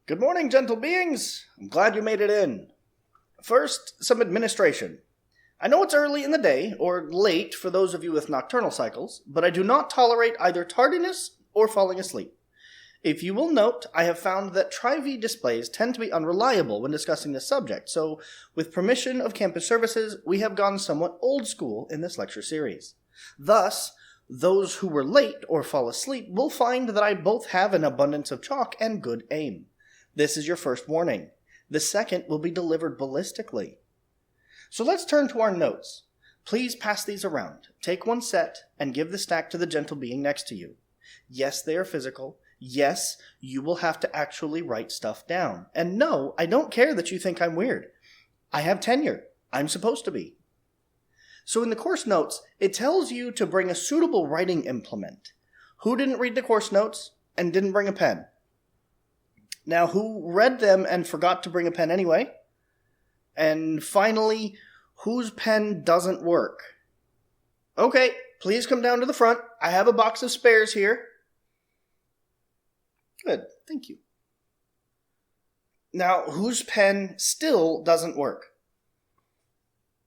Good morning, gentle beings. I'm glad you made it in. First, some administration. I know it's early in the day, or late for those of you with nocturnal cycles, but I do not tolerate either tardiness or falling asleep. If you will note, I have found that Tri-V displays tend to be unreliable when discussing this subject, so with permission of campus services, we have gone somewhat old school in this lecture series. Thus, those who were late or fall asleep will find that I both have an abundance of chalk and good aim. This is your first warning. The second will be delivered ballistically. So let's turn to our notes. Please pass these around. Take one set and give the stack to the gentle being next to you. Yes, they are physical. Yes, you will have to actually write stuff down. And no, I don't care that you think I'm weird. I have tenure. I'm supposed to be. So in the course notes, it tells you to bring a suitable writing implement. Who didn't read the course notes and didn't bring a pen? Now, who read them and forgot to bring a pen anyway? And finally, whose pen doesn't work? Okay, please come down to the front. I have a box of spares here. Good, thank you. Now, whose pen still doesn't work?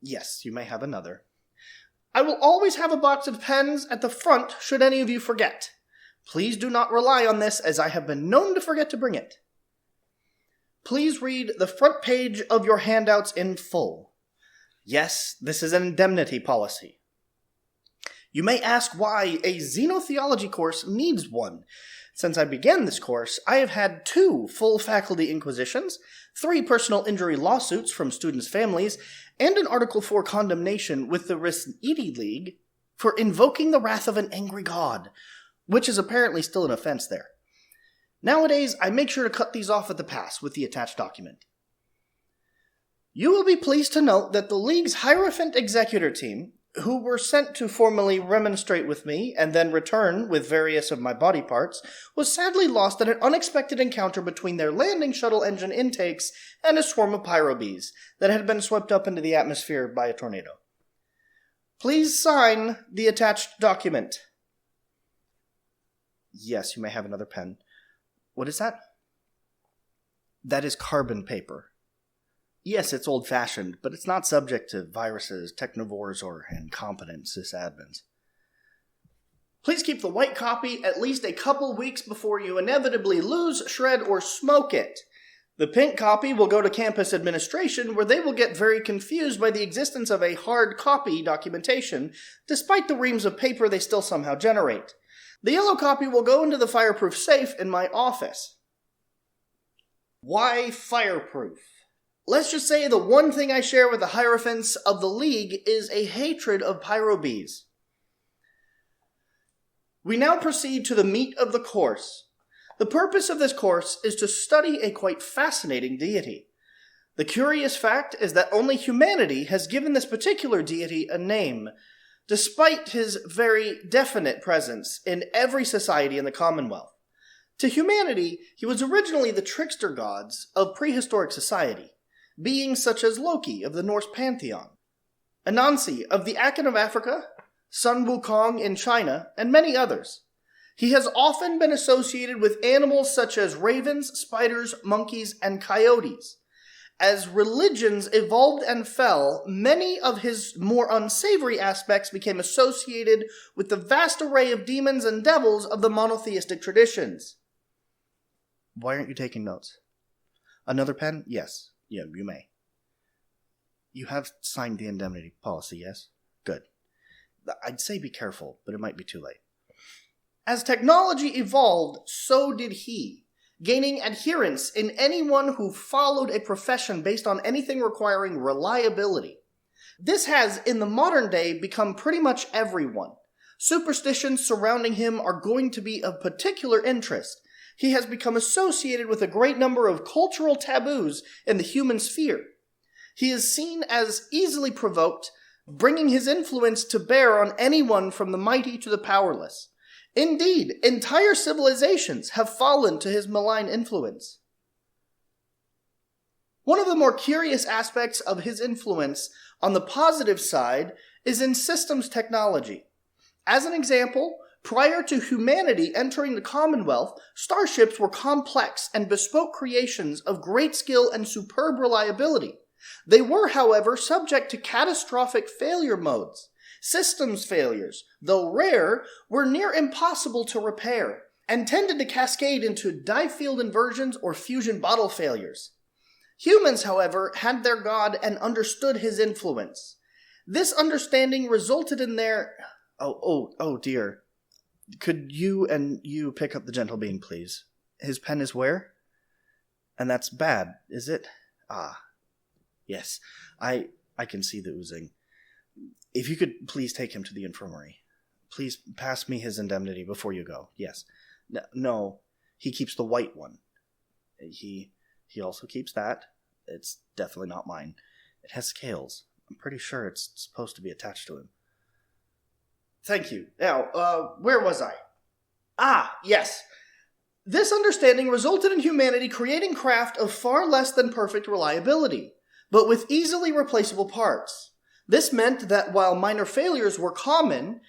Yes, you may have another. I will always have a box of pens at the front should any of you forget. Please do not rely on this, as I have been known to forget to bring it. Please read the front page of your handouts in full. Yes, this is an indemnity policy. You may ask why a XenoTheology course needs one. Since I began this course, I have had 2 full faculty inquisitions, 3 personal injury lawsuits from students' families, and an Article 4 condemnation with the Risnidi League for invoking the wrath of an angry god, which is apparently still an offense there. Nowadays, I make sure to cut these off at the pass with the attached document. You will be pleased to note that the League's Hierophant Executor team, who were sent to formally remonstrate with me and then return with various of my body parts, was sadly lost at an unexpected encounter between their landing shuttle engine intakes and a swarm of pyrobees that had been swept up into the atmosphere by a tornado. Please sign the attached document. Yes, you may have another pen. What is that? That is carbon paper. Yes, it's old-fashioned, but it's not subject to viruses, technovores, or incompetent sysadmins. Please keep the white copy at least a couple weeks before you inevitably lose, shred, or smoke it. The pink copy will go to campus administration, where they will get very confused by the existence of a hard copy documentation, despite the reams of paper they still somehow generate. The yellow copy will go into the fireproof safe in my office. Why fireproof? Let's just say the one thing I share with the Hierophants of the League is a hatred of pyrobees. We now proceed to the meat of the course. The purpose of this course is to study a quite fascinating deity. The curious fact is that only humanity has given this particular deity a name, despite his very definite presence in every society in the Commonwealth. To humanity, he was originally the trickster gods of prehistoric society, beings such as Loki of the Norse pantheon, Anansi of the Akan of Africa, Sun Wukong in China, and many others. He has often been associated with animals such as ravens, spiders, monkeys, and coyotes. As religions evolved and fell, many of his more unsavory aspects became associated with the vast array of demons and devils of the monotheistic traditions. Why aren't you taking notes? Another pen? Yes. Yeah, you may. You have signed the indemnity policy, yes? Good. I'd say be careful, but it might be too late. As technology evolved, so did he, gaining adherence in anyone who followed a profession based on anything requiring reliability. This has, in the modern day, become pretty much everyone. Superstitions surrounding him are going to be of particular interest. He has become associated with a great number of cultural taboos in the human sphere. He is seen as easily provoked, bringing his influence to bear on anyone from the mighty to the powerless. Indeed, entire civilizations have fallen to his malign influence. One of the more curious aspects of his influence on the positive side is in systems technology. As an example, prior to humanity entering the Commonwealth, starships were complex and bespoke creations of great skill and superb reliability. They were, however, subject to catastrophic failure modes. Systems failures, though rare, were near impossible to repair, and tended to cascade into die-field inversions or fusion bottle failures. Humans, however, had their God and understood his influence. This understanding resulted in their... Oh dear. Could you pick up the gentle being, please? His pen is where? And that's bad, is it? Ah, yes. I can see the oozing. If you could please take him to the infirmary. Please pass me his indemnity before you go. Yes. No, he keeps the white one. He also keeps that. It's definitely not mine. It has scales. I'm pretty sure it's supposed to be attached to him. Thank you. Now, where was I? Ah, yes. This understanding resulted in humanity creating craft of far less than perfect reliability, but with easily replaceable parts. This meant that while minor failures were common,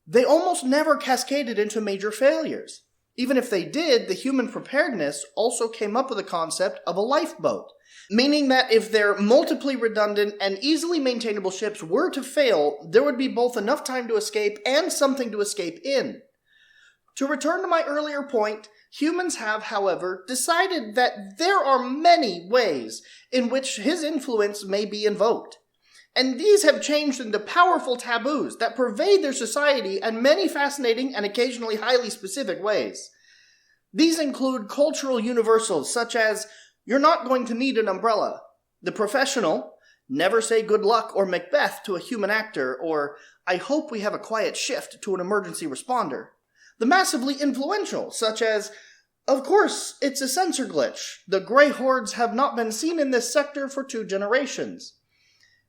they almost never cascaded into major failures. Even if they did, the human preparedness also came up with the concept of a lifeboat, meaning that if their multiply redundant and easily maintainable ships were to fail, there would be both enough time to escape and something to escape in. To return to my earlier point, humans have, however, decided that there are many ways in which his influence may be invoked. And these have changed into powerful taboos that pervade their society in many fascinating and occasionally highly specific ways. These include cultural universals such as, you're not going to need an umbrella. The professional, never say good luck or Macbeth to a human actor, or I hope we have a quiet shift to an emergency responder. The massively influential, such as, of course, it's a sensor glitch. The gray hordes have not been seen in this sector for 2 generations.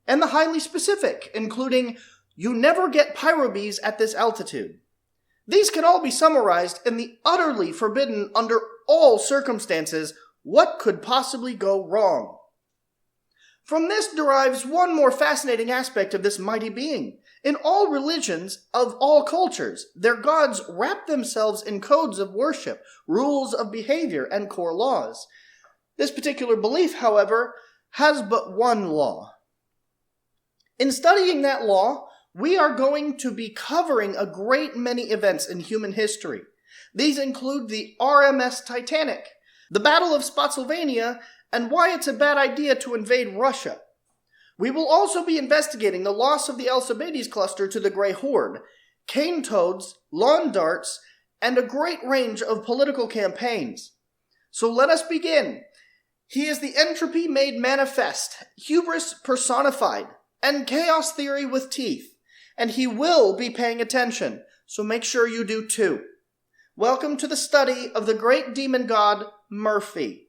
And the highly specific, including, you never get pyrobees at this altitude. These can all be summarized in the utterly forbidden, under all circumstances, what could possibly go wrong. From this derives one more fascinating aspect of this mighty being. In all religions of all cultures, their gods wrap themselves in codes of worship, rules of behavior, and core laws. This particular belief, however, has but one law. In studying that law, we are going to be covering a great many events in human history. These include the RMS Titanic, the Battle of Spotsylvania, and why it's a bad idea to invade Russia. We will also be investigating the loss of the Alcibiades cluster to the Grey Horde, cane toads, lawn darts, and a great range of political campaigns. So let us begin. He is the entropy made manifest, hubris personified, and chaos theory with teeth, and he will be paying attention, so make sure you do too. Welcome to the study of the great demon god, Murphy.